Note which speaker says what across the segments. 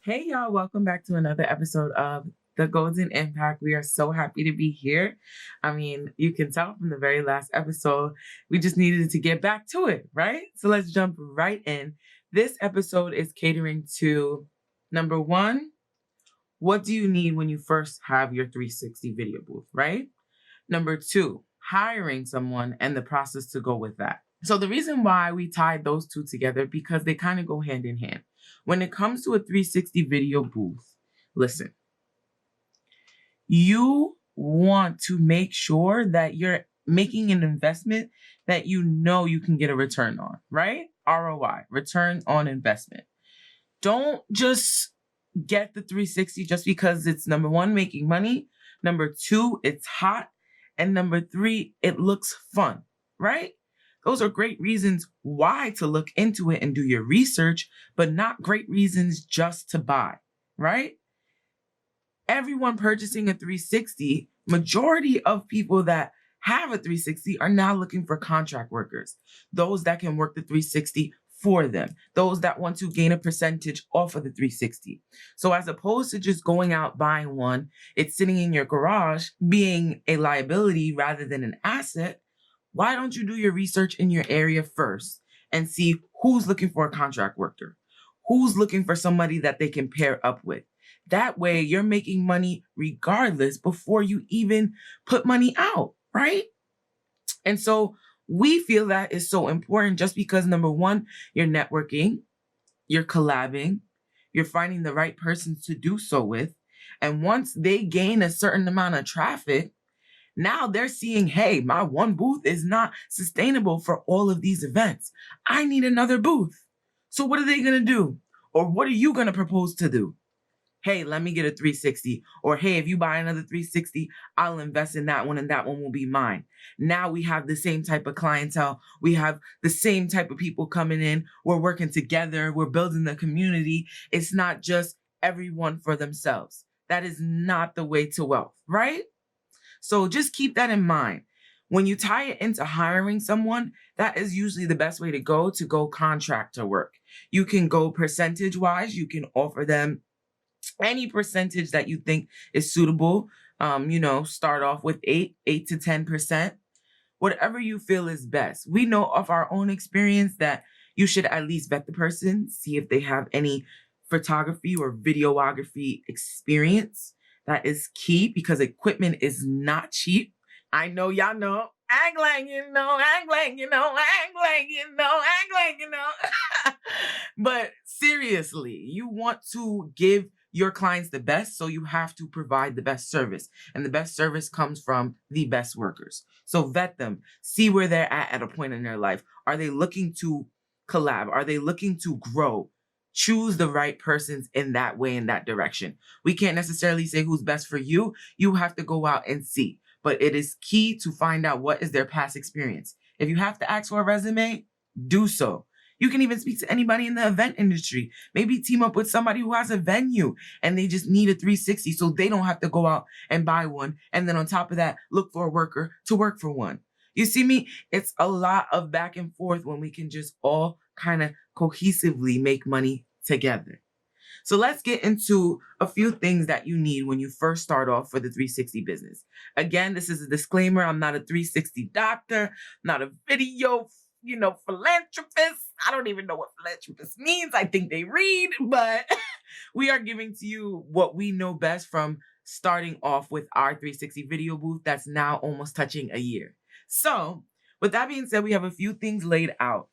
Speaker 1: Hey, y'all, welcome back to another episode of The Golden Impact. We are so happy to be here. I mean, you can tell from the very last episode, we just needed to get back to it, right? So let's jump right in. This episode is catering to number one, what do you need when you first have your 360 video booth, right? Number two, hiring someone and the process to go with that. So the reason why we tied those two together, because they kind of go hand in hand. When it comes to a 360 video booth, listen, you want to make sure that you're making an investment that you know you can get a return on, right? ROI, return on investment. Don't just get the 360 just because it's number one, making money. Number two, it's hot. And number three, it looks fun, right? Those are great reasons why to look into it and do your research, but not great reasons just to buy, right? Everyone purchasing a 360, majority of people that have a 360 are now looking for contract workers, those that can work the 360 for them, those that want to gain a percentage off of the 360. So as opposed to just going out buying one, it's sitting in your garage being a liability rather than an asset. Why don't you do your research in your area first and see who's looking for a contract worker, who's looking for somebody that they can pair up with. That way you're making money regardless before you even put money out, right? And so we feel that is so important just because number one, you're networking, you're collabing, you're finding the right persons to do so with. And once they gain a certain amount of traffic, now they're seeing, hey, my one booth is not sustainable for all of these events. I need another booth. So what are they going to do? Or what are you going to propose to do? Hey, let me get a 360. Or hey, if you buy another 360, I'll invest in that one and that one will be mine. Now we have the same type of clientele. We have the same type of people coming in. We're working together. We're building the community. It's not just everyone for themselves. That is not the way to wealth, right? So just keep that in mind. When you tie it into hiring someone, that is usually the best way to go contractor work. You can go percentage wise. You can offer them any percentage that you think is suitable. Start off with 8 to 10%, whatever you feel is best. We know of our own experience that you should at least vet the person, see if they have any photography or videography experience. That is key because equipment is not cheap. I know y'all know. Act like you know, act like you know, act like you know, act like you know. But seriously, you want to give your clients the best, so you have to provide the best service. And the best service comes from the best workers. So vet them, see where they're at a point in their life. Are they looking to collab? Are they looking to grow? Choose the right persons in that way, in that direction. We can't necessarily say who's best for you. You have to go out and see. But it is key to find out what is their past experience. If you have to ask for a resume, do so. You can even speak to anybody in the event industry. Maybe team up with somebody who has a venue and they just need a 360 so they don't have to go out and buy one. And then on top of that, look for a worker to work for one. You see me? It's a lot of back and forth when we can just all kind of cohesively make money together. So let's get into a few things that you need when you first start off for the 360 business. Again, this is a disclaimer. I'm not a 360 doctor, not a video, philanthropist. I don't even know what philanthropist means. I think they read, but we are giving to you what we know best from starting off with our 360 video booth that's now almost touching a year. So with that being said, we have a few things laid out.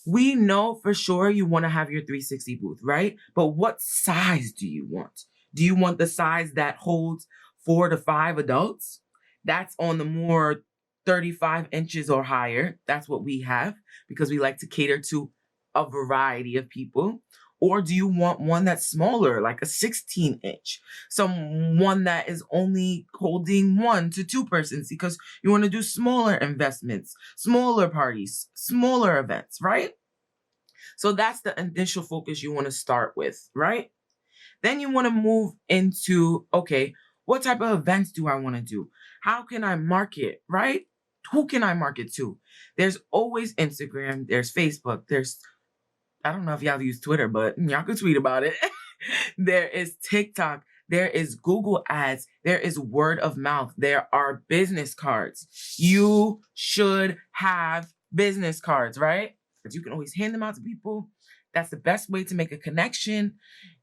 Speaker 1: We know for sure you want to have your 360 booth, right? But what size do you want? Do you want the size that holds 4 to 5 adults? That's on the more 35 inches or higher. That's what we have because we like to cater to a variety of people. Or do you want one that's smaller, like a 16 inch? One that is only holding 1 to 2 persons because you want to do smaller investments, smaller parties, smaller events, right? So that's the initial focus you want to start with, right? Then you want to move into, okay, what type of events do I want to do? How can I market, right? Who can I market to? There's always Instagram, there's Facebook, I don't know if y'all use Twitter, but y'all could tweet about it. There is TikTok. There is Google ads. There is word of mouth. There are business cards. You should have business cards, right? You can always hand them out to people. That's the best way to make a connection.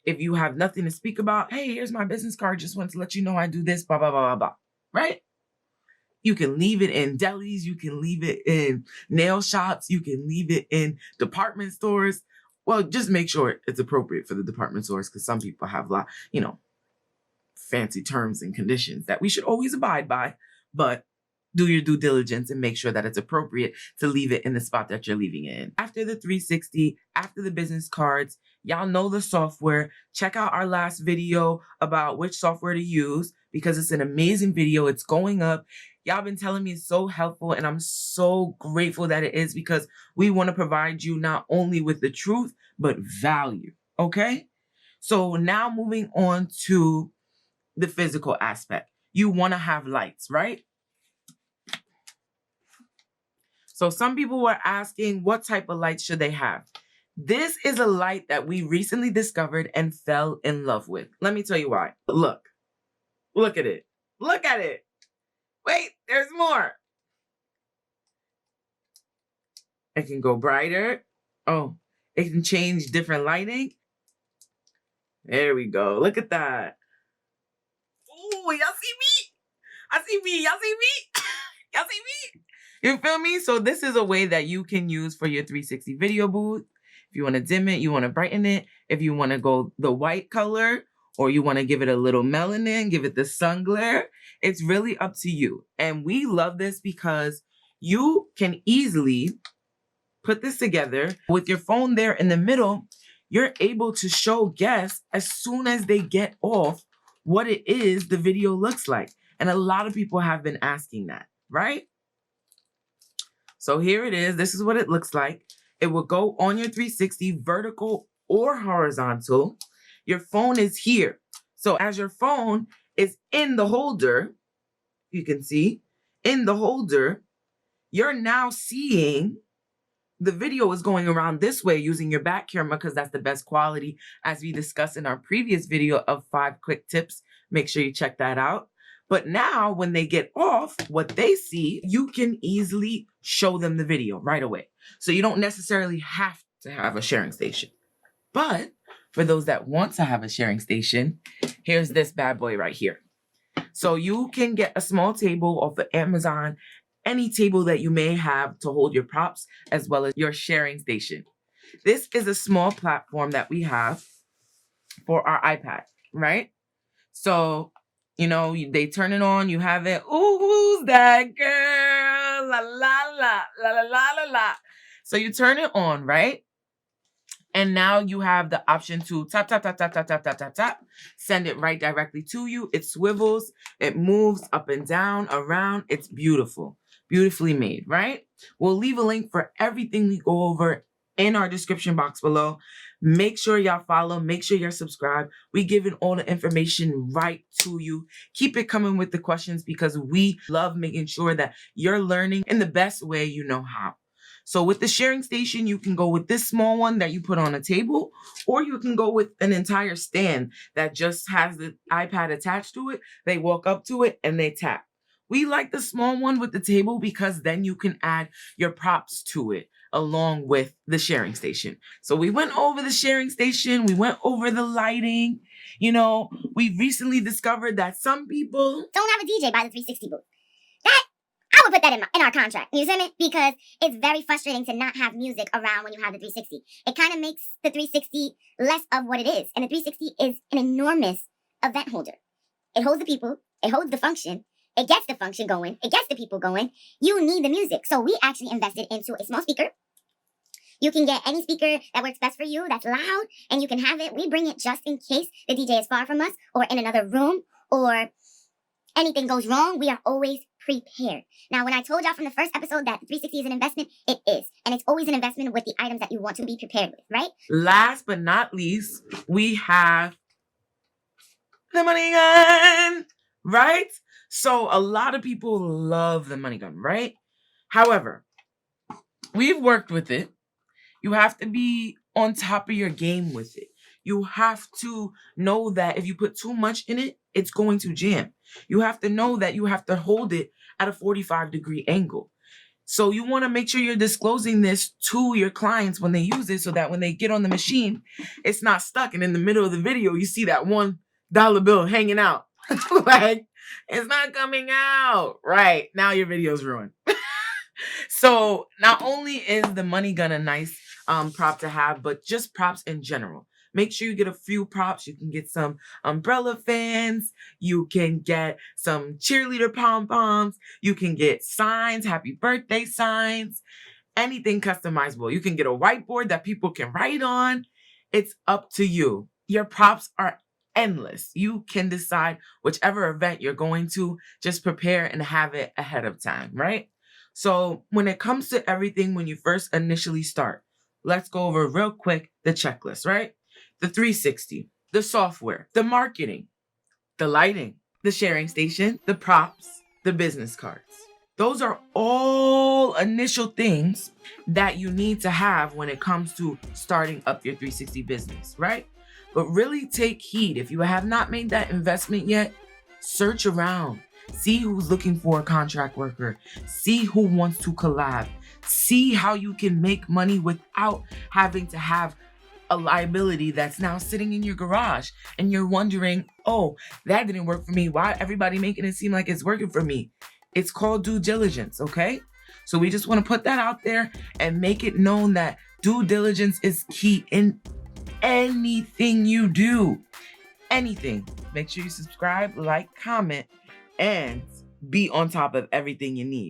Speaker 1: If you have nothing to speak about, hey, here's my business card. Just wanted to let you know I do this, blah, blah, blah, blah, blah. Right? You can leave it in delis. You can leave it in nail shops. You can leave it in department stores. Well, just make sure it's appropriate for the department stores, because some people have fancy terms and conditions that we should always abide by. But do your due diligence and make sure that it's appropriate to leave it in the spot that you're leaving it in. After the 360, after the business cards, y'all know the software. Check out our last video about which software to use, because it's an amazing video. It's going up. Y'all been telling me it's so helpful, and I'm so grateful that it is, because we want to provide you not only with the truth, but value. Okay? So now moving on to the physical aspect. You want to have lights, right? So some people were asking, what type of light should they have? This is a light that we recently discovered and fell in love with. Let me tell you why. Look at it. Look at it. Wait, there's more. It can go brighter. Oh, it can change different lighting. There we go. Look at that. Ooh, y'all see me? I see me. Y'all see me? Y'all see me? You feel me? So this is a way that you can use for your 360 video booth. If you want to dim it, you want to brighten it. If you want to go the white color, or you want to give it a little melanin, give it the sun glare, it's really up to you. And we love this because you can easily put this together with your phone there in the middle. You're able to show guests as soon as they get off what it is the video looks like. And a lot of people have been asking that, right? So here it is. This is what it looks like. It will go on your 360, vertical or horizontal. Your phone is here. So as your phone is in the holder, you can see in the holder, you're now seeing the video is going around this way using your back camera, because that's the best quality, as we discussed in our previous video of 5 quick tips. Make sure you check that out. But now when they get off, what they see, you can easily show them the video right away. So you don't necessarily have to have a sharing station. But for those that want to have a sharing station, here's this bad boy right here. So you can get a small table off of Amazon, any table that you may have to hold your props, as well as your sharing station. This is a small platform that we have for our iPad, right? So, they turn it on, you have it. Ooh, who's that girl? La, la, la, la, la, la, la, la. So you turn it on, right? And now you have the option to tap, tap, tap, tap, tap, tap, tap, tap, tap. Send it right directly to you. It swivels. It moves up and down, around. It's beautiful. Beautifully made, right? We'll leave a link for everything we go over in our description box below. Make sure y'all follow. Make sure you're subscribed. We giving all the information right to you. Keep it coming with the questions, because we love making sure that you're learning in the best way you know how. So with the sharing station, you can go with this small one that you put on a table, or you can go with an entire stand that just has the iPad attached to it. They walk up to it and they tap. We like the small one with the table because then you can add your props to it along with the sharing station. So we went over the sharing station. We went over the lighting. We recently discovered that some people
Speaker 2: don't have a DJ by the 360 booth. I would put that in our contract. You see me? Because it's very frustrating to not have music around when you have the 360. It kind of makes the 360 less of what it is. And the 360 is an enormous event holder. It holds the people. It holds the function. It gets the function going. It gets the people going. You need the music. So we actually invested into a small speaker. You can get any speaker that works best for you, that's loud, and you can have it. We bring it just in case the DJ is far from us or in another room or anything goes wrong. We are always prepared. Now, when I told y'all from the first episode that 360 is an investment, it is. And it's always an investment with the items that you want to be prepared with, right?
Speaker 1: Last but not least, we have the money gun, right? So a lot of people love the money gun, right? However, we've worked with it. You have to be on top of your game with it. You have to know that if you put too much in it, it's going to jam. You have to know that you have to hold it at a 45-degree angle. So you want to make sure you're disclosing this to your clients when they use it so that when they get on the machine, it's not stuck. And in the middle of the video, you see that $1 bill hanging out. Like, it's not coming out. Right. Now your video's ruined. So not only is the money gun a nice prop to have, but just props in general. Make sure you get a few props. You can get some umbrella fans. You can get some cheerleader pom-poms. You can get signs, happy birthday signs, anything customizable. You can get a whiteboard that people can write on. It's up to you. Your props are endless. You can decide whichever event you're going to. Just prepare and have it ahead of time, right? So when it comes to everything, when you first initially start, let's go over real quick the checklist, right? The 360, the software, the marketing, the lighting, the sharing station, the props, the business cards. Those are all initial things that you need to have when it comes to starting up your 360 business, right? But really take heed. If you have not made that investment yet, search around. See who's looking for a contract worker. See who wants to collab. See how you can make money without having to have a liability that's now sitting in your garage and you're wondering, oh, that didn't work for me. Why everybody making it seem like it's working for me? It's called due diligence, okay? So we just want to put that out there and make it known that due diligence is key in anything you do. Anything. Make sure you subscribe, like, comment, and be on top of everything you need.